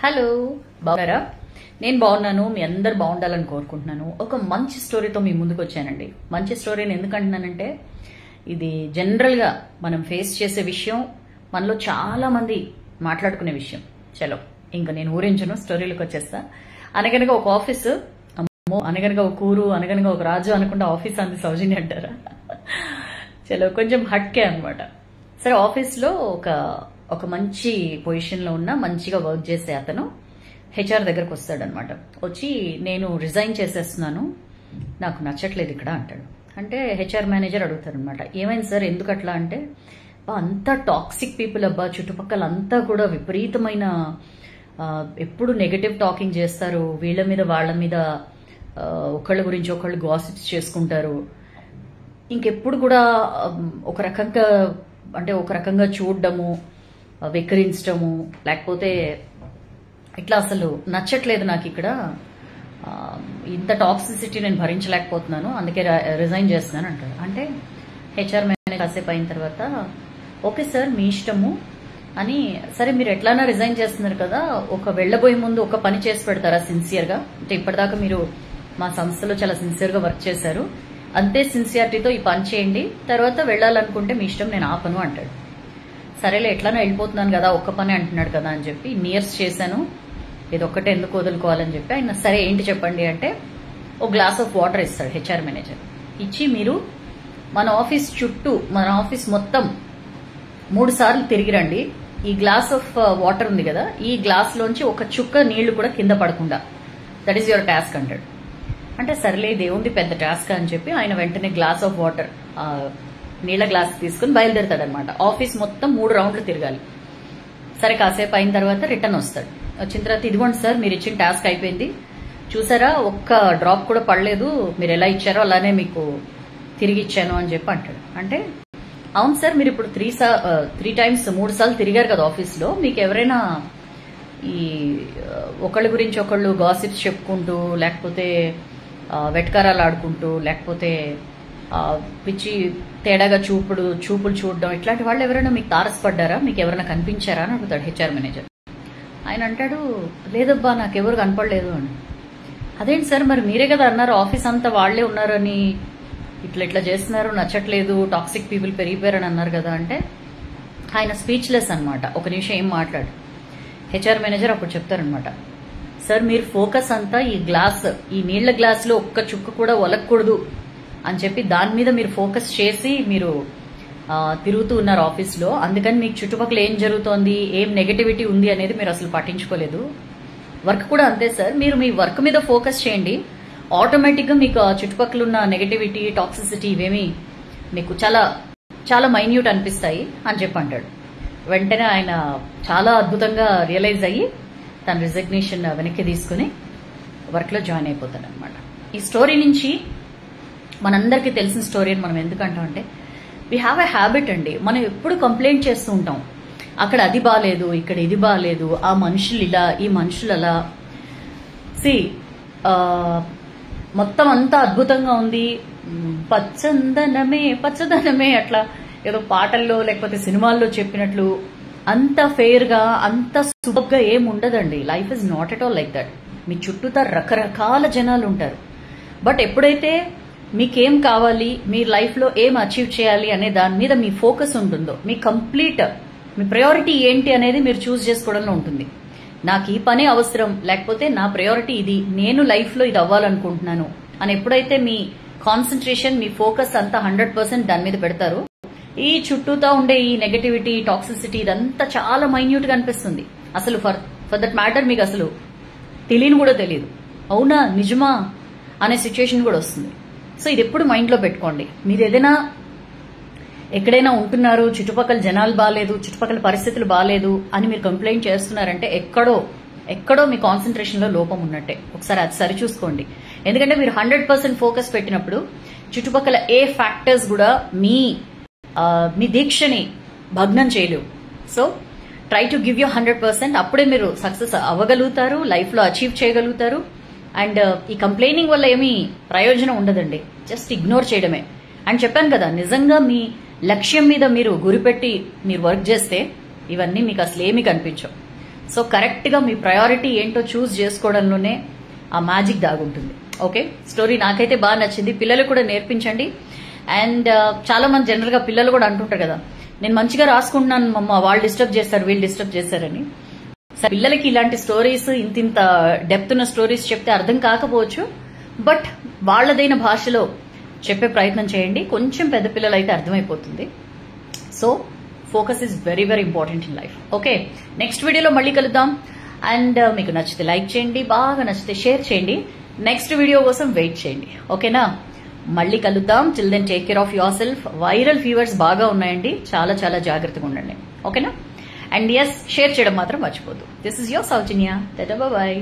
Hello, బాగున్నారా? నేను బాగున్నాను. మీ అందరు బాగుండాలని కోరుకుంటున్నాను. ఒక మంచి స్టోరీతో మీ ముందుకు వచ్చానండి. మంచి స్టోరీని ఎందుకంటున్నానంటే, ఇది జనరల్గా మనం ఫేస్ చేసే విషయం, మనలో చాలా మంది మాట్లాడుకునే విషయం. చలో, ఇంకా నేను ఊరించను, స్టోరీలకు వచ్చేస్తా. అనగనగా ఒక ఆఫీసు, అమ్మో, అనగనగా ఒక ఊరు, అనగనగా ఒక రాజు అనుకుంటే ఆఫీస్ అంది సౌజన్య అంటారా? చలో, కొంచెం హట్కే అనమాట. సరే, ఆఫీస్లో ఒక మంచి పొజిషన్లో ఉన్న, మంచిగా వర్క్ చేసే అతను హెచ్ఆర్ దగ్గరకు వస్తాడనమాట. వచ్చి, నేను రిజైన్ చేసేస్తున్నాను, నాకు నచ్చట్లేదు ఇక్కడ అంటాడు. అంటే హెచ్ఆర్ మేనేజర్ అడుగుతారనమాట, ఏమైంది సార్, ఎందుకు అట్లా అంటే, అంతా టాక్సిక్ పీపుల్ అబ్బా, చుట్టుపక్కల అంతా కూడా విపరీతమైన ఎప్పుడు నెగటివ్ టాకింగ్ చేస్తారు, వీళ్ళ మీద వాళ్ళ మీద ఒకళ్ళ గురించి ఒకళ్ళు గాసిప్స్ చేసుకుంటారు, ఇంకెప్పుడు కూడా ఒక రకంగా చూడడము, వెక్కిరించడము, లేకపోతే ఇట్లా అసలు నచ్చట్లేదు నాకు ఇక్కడ, ఇంత టాక్సిసిటీ నేను భరించలేకపోతున్నాను, అందుకే రిజైన్ చేస్తున్నాను అంటాడు. అంటే హెచ్ఆర్ మేనేజర్ కాసేపు అయిన తర్వాత, ఓకే సార్, మీ ఇష్టము అని, సరే మీరు ఎట్లానా రిజైన్ చేస్తున్నారు కదా, వెళ్ళబోయే ముందు ఒక పని చేసి పెడతారా సిన్సియర్గా, అంటే ఇప్పటిదాకా మీరు మా సంస్థలో చాలా సిన్సియర్గా వర్క్ చేశారు, అంతే సిన్సియారిటీతో ఈ పని చేయండి, తర్వాత వెళ్ళాలనుకుంటే మీ ఇష్టం, నేను ఆపను అంటాడు. సరేలే, ఎట్లానో వెళ్ళిపోతున్నాను కదా, ఒక్క పని అంటున్నాడు కదా అని చెప్పి నియర్స్ చేశాను, ఇది ఒక్కటే ఎందుకు వదులుకోవాలని చెప్పి ఆయన, సరే ఏంటి చెప్పండి అంటే, ఒక గ్లాస్ ఆఫ్ వాటర్ ఇస్తాడు హెచ్ఆర్ మేనేజర్. ఇచ్చి, మీరు మన ఆఫీస్ మొత్తం 3 సార్లు తిరిగి రండి, ఈ గ్లాస్ ఆఫ్ వాటర్ ఉంది కదా, ఈ గ్లాస్ లోంచి ఒక చుక్క నీళ్లు కూడా కింద పడకుండా, దట్ ఈస్ యువర్ టాస్క్ అంటాడు. అంటే సరేలే, ఇదేముంది పెద్ద టాస్క్ అని చెప్పి ఆయన వెంటనే గ్లాస్ ఆఫ్ వాటర్, నీళ్ల గ్లాస్ తీసుకుని బయలుదేరతాడు అనమాట. ఆఫీస్ మొత్తం 3 రౌండ్లు తిరగాలి. సరే, కాసేపు అయిన తర్వాత రిటర్న్ వస్తాడు. వచ్చిన తర్వాత, ఇదిగోండి సార్, మీరు ఇచ్చిన టాస్క్ అయిపోయింది, చూసారా, ఒక్క డ్రాప్ కూడా పడలేదు, మీరు ఎలా ఇచ్చారో అలానే మీకు తిరిగి ఇచ్చాను అని చెప్పి అంటాడు. అంటే, అవును సార్, మీరు ఇప్పుడు 3 సార్లు తిరిగారు కదా ఆఫీస్లో, మీకు ఎవరైనా ఈ ఒకళ్ళ గురించి ఒకళ్ళు గాసిప్స్ చెప్పుకుంటూ, లేకపోతే వెటకారాలు ఆడుకుంటూ, లేకపోతే పిచ్చి తేడాగా చూపులు చూడడం, ఇట్లాంటి వాళ్ళు ఎవరైనా మీకు తారసపడ్డారా, మీకు ఎవరైనా కనిపించారా అని అడుగుతాడు హెచ్ఆర్ మేనేజర్. ఆయన అంటాడు, లేదబ్బా, నాకెవరు కనపడలేదు అని. అదేంటి సార్, మరి మీరే కదా అన్నారు ఆఫీస్ అంతా వాళ్లే ఉన్నారని, ఇట్లా చేస్తున్నారు, నచ్చట్లేదు, టాక్సిక్ పీపుల్ పెరిగిపోయారని అన్నారు కదా అంటే, ఆయన స్పీచ్లెస్ అనమాట. ఒక నిమిషం ఏం మాట్లాడు. హెచ్ఆర్ మేనేజర్ అప్పుడు చెప్తారనమాట, సార్, మీరు ఫోకస్ అంతా ఈ నీళ్ల గ్లాసులో ఒక్క చుక్క కూడా ఒలకూడదు అని చెప్పి దాని మీద మీరు ఫోకస్ చేసి మీరు తిరుగుతూ ఉన్నారు ఆఫీస్లో, అందుకని మీకు చుట్టుపక్కల ఏం జరుగుతోంది, ఏం నెగటివిటీ ఉంది అనేది మీరు అసలు పట్టించుకోలేదు. వర్క్ కూడా అంతే సార్, మీరు మీ వర్క్ మీద ఫోకస్ చేయండి, ఆటోమేటిక్గా మీకు చుట్టుపక్కల ఉన్న నెగటివిటీ, టాక్సిసిటీ ఇవేమి మీకు చాలా చాలా మైన్యూట్ అనిపిస్తాయి అని చెప్పి అంటాడు. వెంటనే ఆయన చాలా అద్భుతంగా రియలైజ్ అయ్యి తన రిజిగ్నేషన్ వెనక్కి తీసుకుని వర్క్లో జాయిన్ అయిపోతాడు అనమాట. ఈ స్టోరీ నుంచి మనందరికీ తెలిసిన స్టోరీ అని మనం ఎందుకంటాం అంటే, వీ హ్యావ్ ఎ హ్యాబిట్ అండి, మనం ఎప్పుడు కంప్లైంట్ చేస్తూ ఉంటాం, అక్కడ అది బాగాలేదు, ఇక్కడ ఇది బాగాలేదు, ఆ మనుషులు ఇలా, ఈ మనుషులు అలా. మొత్తం అంతా అద్భుతంగా ఉంది, పచ్చదనమే అట్లా ఏదో పాటల్లో లేకపోతే సినిమాల్లో చెప్పినట్లు అంత ఫెయిర్ గా, అంత సూపర్ గా ఏం ఉండదండి. Life is not at all like that. మీ చుట్టూతా రకరకాల జనాలు ఉంటారు. బట్ ఎప్పుడైతే మీకేం కావాలి, మీ లైఫ్ లో ఏం అచీవ్ చేయాలి అనే దాని మీద మీ ఫోకస్ ఉంటుందో, మీ ప్రయారిటీ ఏంటి అనేది మీరు చూస్ చేసుకోవడంలో ఉంటుంది. నాకు ఈ పని అవసరం, లేకపోతే నా ప్రయారిటీ ఇది, నేను లైఫ్ లో ఇది అవ్వాలనుకుంటున్నాను అని ఎప్పుడైతే మీ కాన్సన్ట్రేషన్, మీ ఫోకస్ అంతా 100% దాని మీద పెడతారు, ఈ చుట్టూతా ఉండే ఈ నెగటివిటీ, టాక్సిసిటీ ఇదంతా చాలా మైన్యూట్ గా అనిపిస్తుంది. అసలు ఫర్ దట్ మ్యాటర్ మీకు అసలు తెలియని కూడా తెలియదు, అవునా నిజమా అనే సిచ్యుయేషన్ కూడా వస్తుంది. సో ఇది ఎప్పుడు మైండ్ లో పెట్టుకోండి. మీరు ఏదైనా ఎక్కడైనా ఉంటున్నారు, చుట్టుపక్కల జనాలు బాగాలేదు, చుట్టుపక్కల పరిస్థితులు బాగాలేదు అని మీరు కంప్లైంట్ చేస్తున్నారంటే ఎక్కడో మీ కాన్సన్ట్రేషన్ లో లోపం ఉన్నట్టే. ఒకసారి అది సరి చూసుకోండి. ఎందుకంటే మీరు 100% ఫోకస్ పెట్టినప్పుడు చుట్టుపక్కల ఏ ఫ్యాక్టర్స్ కూడా మీ దీక్షని భగ్నం చేయలేవు. So try to give you 100%, అప్పుడే మీరు సక్సెస్ అవ్వగలుగుతారు, లైఫ్ లో అచీవ్ చేయగలుగుతారు. అండ్ ఈ కంప్లైనింగ్ వల్ల ఏమీ ప్రయోజనం ఉండదండి, జస్ట్ ఇగ్నోర్ చేయడమే. అండ్ చెప్పాను కదా, నిజంగా మీ లక్ష్యం మీద మీరు గురిపెట్టి మీరు వర్క్ చేస్తే ఇవన్నీ మీకు అసలు ఏమీ కనిపించవు. సో కరెక్ట్గా మీ ప్రయారిటీ ఏంటో చూస్ చేసుకోవడంలోనే ఆ మ్యాజిక్ దాగుంటుంది. ఓకే, స్టోరీ నాకైతే బాగా నచ్చింది. పిల్లలు కూడా నేర్పించండి. అండ్ చాలా మంది జనరల్గా పిల్లలు కూడా అంటుంటారు కదా, నేను మంచిగా రాసుకుంటున్నాను మమ్మ, వాళ్ళు డిస్టర్బ్ చేస్తారు, వీళ్ళు డిస్టర్బ్ చేస్తారని. పిల్లలకి ఇలాంటి స్టోరీస్, ఇంత డెప్త్ ఉన్న స్టోరీస్ చెప్తే అర్థం కాకపోవచ్చు, బట్ వాళ్ళదైన భాషలో చెప్పే ప్రయత్నం చేయండి. కొంచెం పెద్ద పిల్లలు అయితే అర్థమైపోతుంది. So focus is very very important in life. Okay, next వీడియోలో మళ్ళీ కలుద్దాం. అండ్ మీకు నచ్చితే లైక్ చేయండి, బాగా నచ్చితే షేర్ చేయండి. నెక్స్ట్ వీడియో కోసం వెయిట్ చేయండి. ఓకేనా, మళ్ళీ కలుద్దాం. Till then take care of yourself. Viral fevers బాగా ఉన్నాయండి, చాలా చాలా జాగ్రత్తగా ఉండండి. ఓకేనా, అండ్ ఎస్, షేర్ చేయడం మాత్రం మర్చిపోద్దు. This is your Sowjanya. Tata, bye.